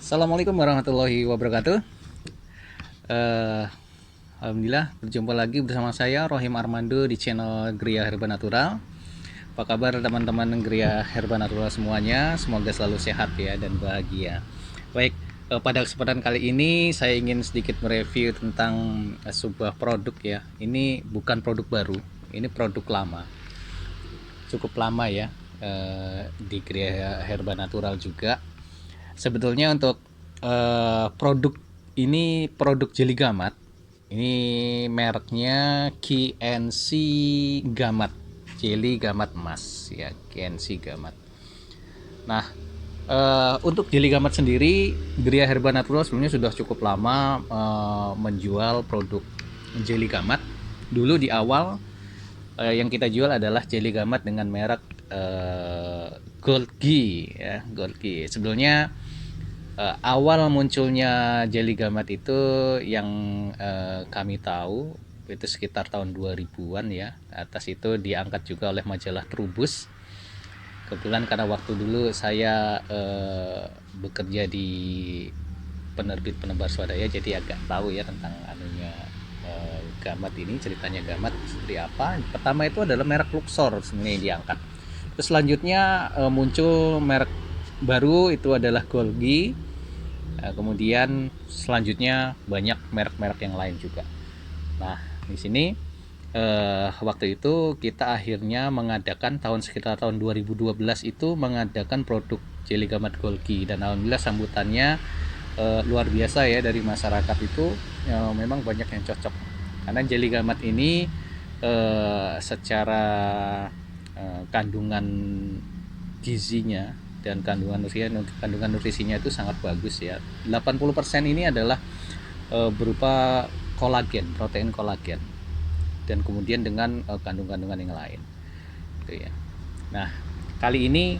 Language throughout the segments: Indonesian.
Assalamualaikum warahmatullahi wabarakatuh. Eh, Alhamdulillah berjumpa lagi bersama saya Rohim Armando di channel Gria Herba Natural. Apa kabar teman-teman Gria Herba Natural semuanya? Semoga selalu sehat ya dan bahagia. Baik, pada kesempatan kali ini saya ingin sedikit mereview tentang sebuah produk ya. Ini bukan produk baru, ini produk lama. Cukup lama ya, di Gria Herba Natural juga. Sebetulnya untuk produk ini produk jeli gamat. Ini mereknya KNC Gamat. Jeli gamat emas ya, KNC Gamat. Nah, untuk jeli gamat sendiri, Gria Herba Natural sebenarnya sudah cukup lama menjual produk jeli gamat. Dulu di awal yang kita jual adalah jeli gamat dengan merek Gold Ghee ya, Gold Ghee. Sebelumnya awal munculnya jeli gamat itu yang kami tahu itu sekitar tahun 2000-an ya. Atas itu diangkat juga oleh majalah Trubus. Kebetulan karena waktu dulu saya bekerja di penerbit penebar swadaya, jadi agak tahu ya tentang anunya gamat ini, ceritanya gamat seperti apa. Pertama itu adalah merek Luxor sebenarnya yang diangkat. Terus selanjutnya muncul merek baru itu adalah Golgi. Kemudian selanjutnya banyak merek-merek yang lain juga. Nah, di sini waktu itu kita akhirnya mengadakan sekitar tahun 2012 itu mengadakan produk jeli gamat Golgi, dan alhamdulillah sambutannya luar biasa ya dari masyarakat itu. Memang banyak yang cocok karena jeli gamat ini secara kandungan gizinya dan kandungan nutrisinya itu sangat bagus ya. 80% ini adalah berupa kolagen, protein kolagen, dan kemudian dengan kandungan-kandungan yang lain gitu ya. Nah, kali ini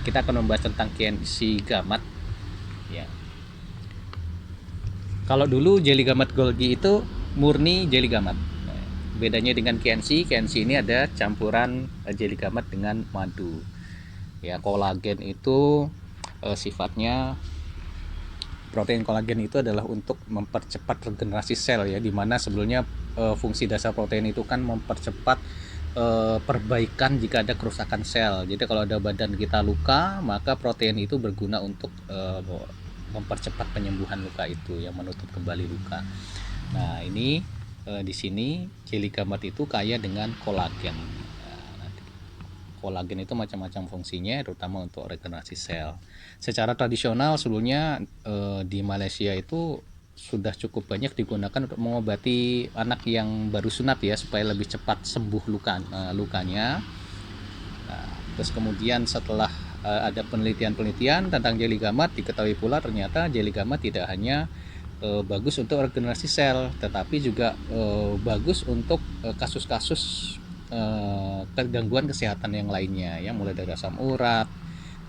kita akan membahas tentang KNC Gamat ya. Kalau dulu jeli gamat Golgi itu murni jeli gamat. Bedanya dengan KNC ini ada campuran jeli gamat dengan madu ya. Kolagen itu sifatnya, protein kolagen itu adalah untuk mempercepat regenerasi sel ya, dimana sebelumnya fungsi dasar protein itu kan mempercepat perbaikan jika ada kerusakan sel. Jadi kalau ada badan kita luka, maka protein itu berguna untuk mempercepat penyembuhan luka itu, yang menutup kembali luka. Nah, ini di sini jeli gamat itu kaya dengan kolagen. Kolagen itu macam-macam fungsinya, terutama untuk regenerasi sel. Secara tradisional sebelumnya di Malaysia itu sudah cukup banyak digunakan untuk mengobati anak yang baru sunat ya, supaya lebih cepat sembuh lukanya. Nah, terus kemudian setelah ada penelitian tentang jeli gamat, diketahui pula ternyata jeli gamat tidak hanya bagus untuk regenerasi sel, tetapi juga bagus untuk kasus-kasus gangguan kesehatan yang lainnya ya, mulai dari asam urat,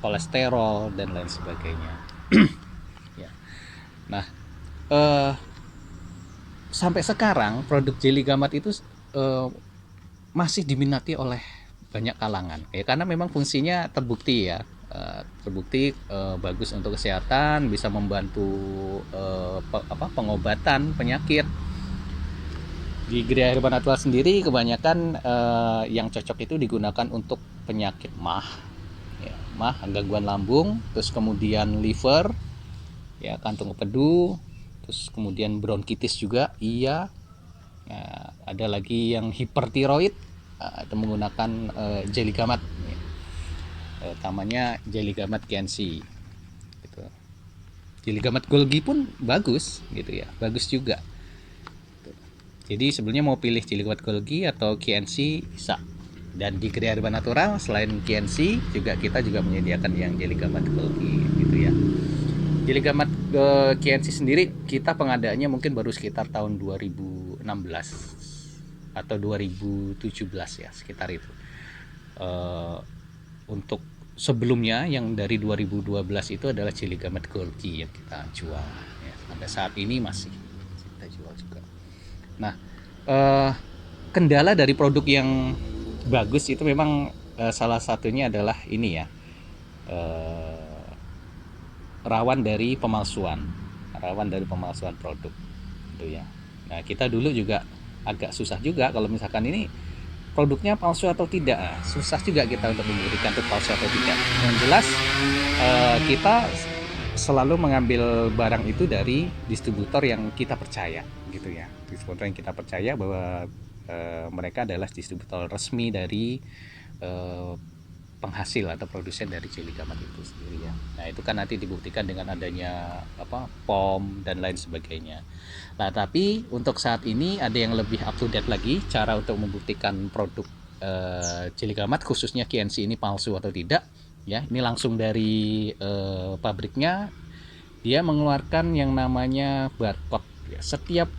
kolesterol, dan lain sebagainya. Ya. Nah, sampai sekarang produk jeli gamat itu masih diminati oleh banyak kalangan ya, karena memang fungsinya terbukti ya, bagus untuk kesehatan, bisa membantu pengobatan penyakit. Di Gria Herba Natural sendiri kebanyakan yang cocok itu digunakan untuk penyakit ya, gangguan lambung, terus kemudian liver ya, kantung empedu, terus kemudian bronkitis juga iya. Nah, ada lagi yang hipertiroid, itu menggunakan jeli gamat ya. Utamanya jeli gamat KNC gitu. Jeli gamat Golgi pun bagus gitu ya, bagus juga. Jadi sebenarnya mau pilih jeli gamat Golgi atau KNC bisa. Dan di Gria Herba Natural selain KNC juga kita juga menyediakan yang jeli gamat Golgi gitu ya. Jeli gamat KNC sendiri kita pengadaannya mungkin baru sekitar tahun 2016 atau 2017 ya, sekitar itu. Untuk sebelumnya yang dari 2012 itu adalah jeli gamat Golgi yang kita jual ya. Sampai saat ini masih kita jual juga. Nah, kendala dari produk yang bagus itu memang salah satunya adalah ini ya, rawan dari pemalsuan, produk gitu ya. Nah, kita dulu juga agak susah juga kalau misalkan ini produknya palsu atau tidak. Nah, susah juga kita untuk membuktikan itu palsu atau tidak. Yang jelas kita selalu mengambil barang itu dari distributor yang kita percaya gitu ya. Distributor yang kita percaya bahwa mereka adalah distributor resmi dari penghasil atau produsen dari Jelly Gamat itu sendiri ya. Nah, itu kan nanti dibuktikan dengan adanya POM dan lain sebagainya. Nah, tapi untuk saat ini ada yang lebih up to date lagi cara untuk membuktikan produk Jelly Gamat khususnya QNC ini palsu atau tidak ya. Ini langsung dari pabriknya, dia mengeluarkan yang namanya barcode ya. Setiap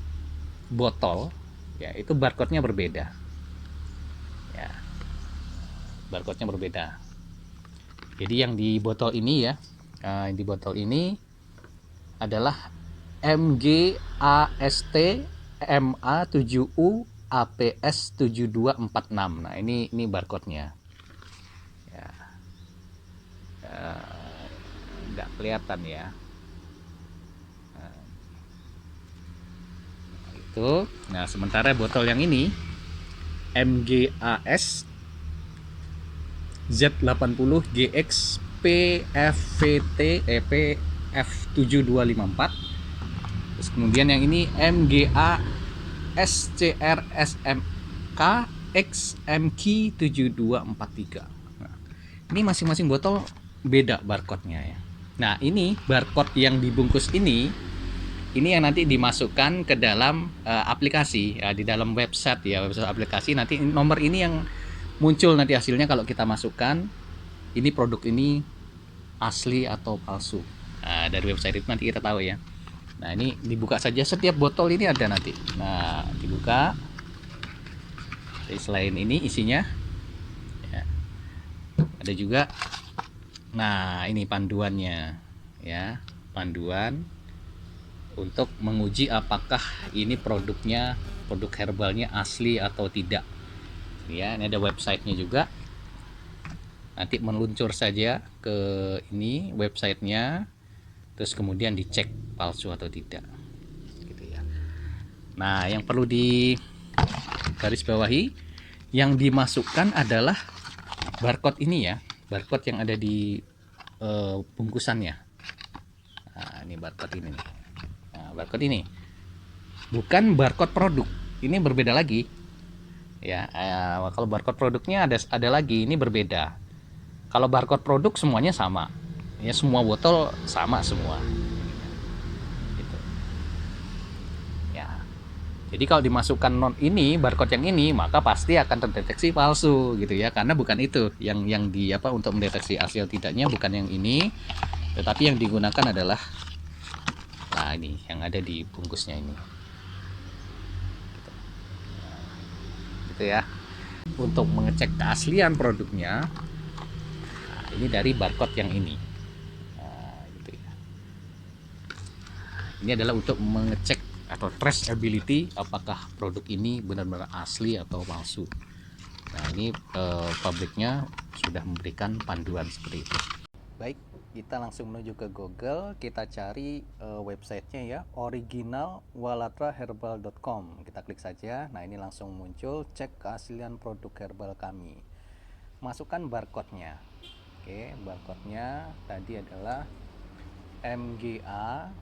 botol ya itu barcode-nya berbeda. Ya, barcode-nya berbeda. Jadi yang di botol ini ya, di botol ini adalah MGAST MA7U APS 7246. Nah, ini barcode-nya. Ya. Nggak kelihatan ya. Nah, itu. Nah, sementara botol yang ini MGAS Z80 GX PFVT PF7254. Terus kemudian yang ini MGA SCR SMK XMQ 7243. Nah, ini masing-masing botol beda barcode-nya ya. Nah, ini barcode yang dibungkus ini yang nanti dimasukkan ke dalam aplikasi ya, di dalam website ya, website aplikasi. Nanti nomor ini yang muncul nanti hasilnya kalau kita masukkan ini produk ini asli atau palsu. Nah, dari website itu nanti kita tahu ya. Nah, ini dibuka saja, setiap botol ini ada nanti. Nah, dibuka. Jadi selain ini isinya ya, ada juga. Nah, ini panduannya ya, panduan untuk menguji apakah ini produknya, produk herbalnya asli atau tidak. Ya, ini ada websitenya juga. Nanti meluncur saja ke ini websitenya, terus kemudian dicek palsu atau tidak. Gitu ya. Nah, yang perlu di garis bawahi, yang dimasukkan adalah barcode ini ya, barcode yang ada di bungkusannya. Nah, ini barcode ini nih. Nah, barcode ini bukan barcode produk, ini berbeda lagi ya. Kalau barcode produknya ada lagi, ini berbeda. Kalau barcode produk semuanya sama ya, semua botol sama semua gitu ya. Jadi kalau dimasukkan non ini, barcode yang ini, maka pasti akan terdeteksi palsu gitu ya, karena bukan itu yang di untuk mendeteksi asli atau tidaknya, bukan yang ini, tetapi yang digunakan adalah nah ini yang ada di bungkusnya ini gitu ya. Untuk mengecek keaslian produknya, nah, ini dari barcode yang ini. Nah, gitu ya. Ini adalah untuk mengecek atau traceability apakah produk ini benar-benar asli atau palsu. Nah, ini pabriknya sudah memberikan panduan seperti itu. Baik, kita langsung menuju ke Google, kita cari websitenya ya, originalwalatraherbal.com. Kita klik saja. Nah, ini langsung muncul, cek keaslian produk herbal kami. Masukkan barcode-nya. Oke, barcode-nya tadi adalah MGA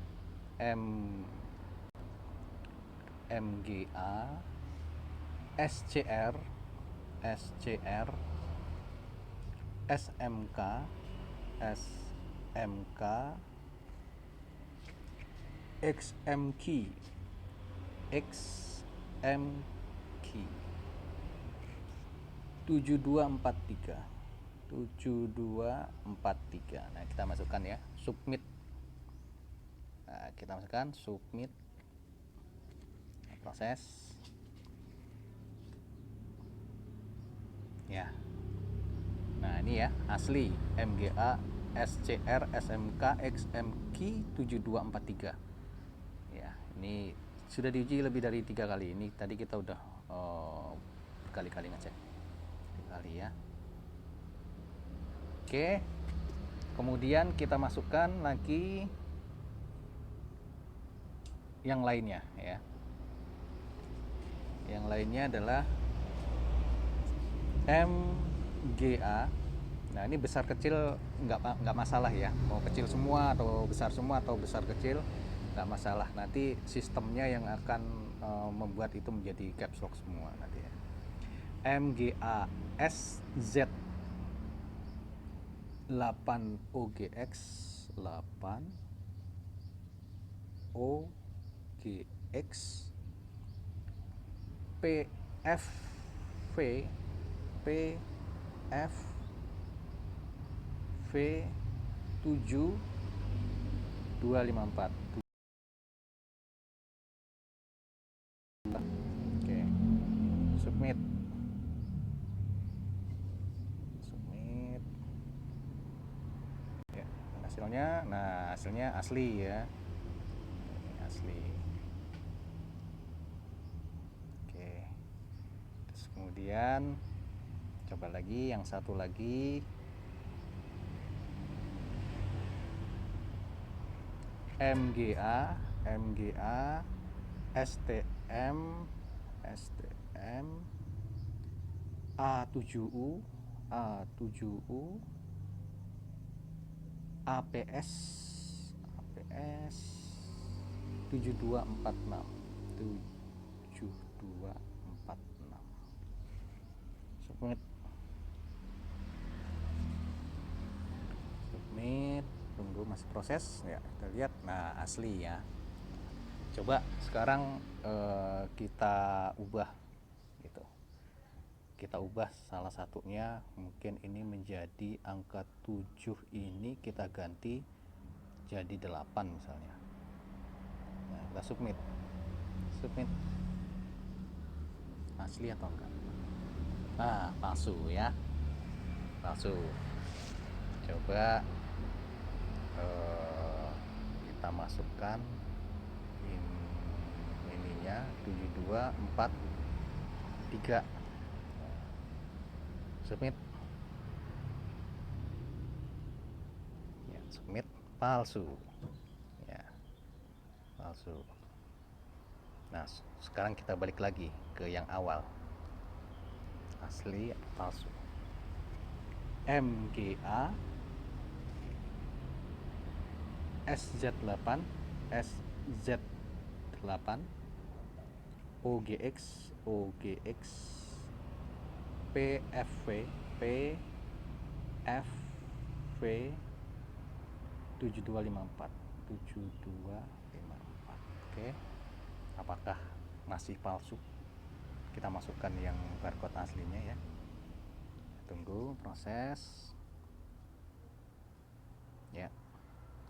SCR SMK XMQ 7243. Nah, kita masukkan ya, submit. Nah, kita masukkan submit, proses ya. Nah, ini ya, asli MGA SCR SMK XMQ 7243 ya. Ini sudah diuji lebih dari 3 kali. Ini tadi kita udah berkali-kali ngecek kali ya. Oke, Kemudian kita masukkan lagi yang lainnya ya. Yang lainnya adalah MGA. Nah, ini besar kecil nggak masalah ya, mau kecil semua atau besar kecil nggak masalah. Nanti sistemnya yang akan membuat itu menjadi caps lock semua nanti ya. MGA SZ 8 OGX 8 OGX PFV PFV 7254. Oke, submit. Ya, hasilnya asli ya. Ini asli. Oke. Terus kemudian coba lagi yang satu lagi. MGA STM A7U APS 7246 submit. Tunggu masih proses ya, kita lihat. Nah, asli ya. Coba sekarang kita ubah gitu. Kita ubah salah satunya, mungkin ini menjadi angka 7, ini kita ganti jadi 8 misalnya. Nah, kita submit. Asli atau enggak? Nah, palsu ya, palsu. Coba kita masukkan ininya 7243. Submit. Ya, submit palsu. Ya, palsu. Nah, sekarang kita balik lagi ke yang awal. Asli palsu. MGA SZ8 OGX PFV 7254. Oke, apakah masih palsu? Kita masukkan yang barcode aslinya ya. Tunggu proses. Ya,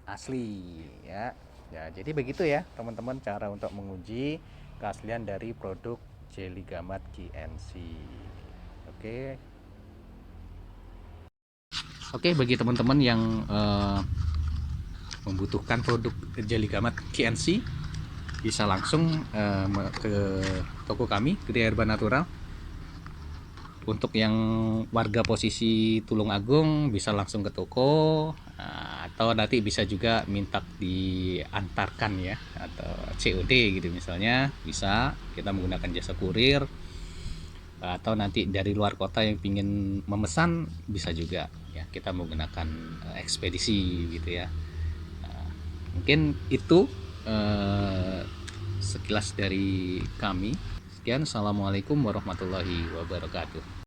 asli ya. Ya, jadi begitu ya teman-teman cara untuk menguji keaslian dari produk Jelly Gamat GNC. Oke, bagi teman-teman yang membutuhkan produk Jelly Gamat GNC, bisa langsung ke toko kami, Gria Herba Natural. Untuk yang warga posisi Tulung Agung bisa langsung ke toko, atau nanti bisa juga minta diantarkan ya, atau COD gitu misalnya, bisa. Kita menggunakan jasa kurir, atau nanti dari luar kota yang ingin memesan bisa juga ya, kita menggunakan ekspedisi gitu ya. Mungkin itu sekilas dari kami. Sekian, assalamualaikum warahmatullahi wabarakatuh.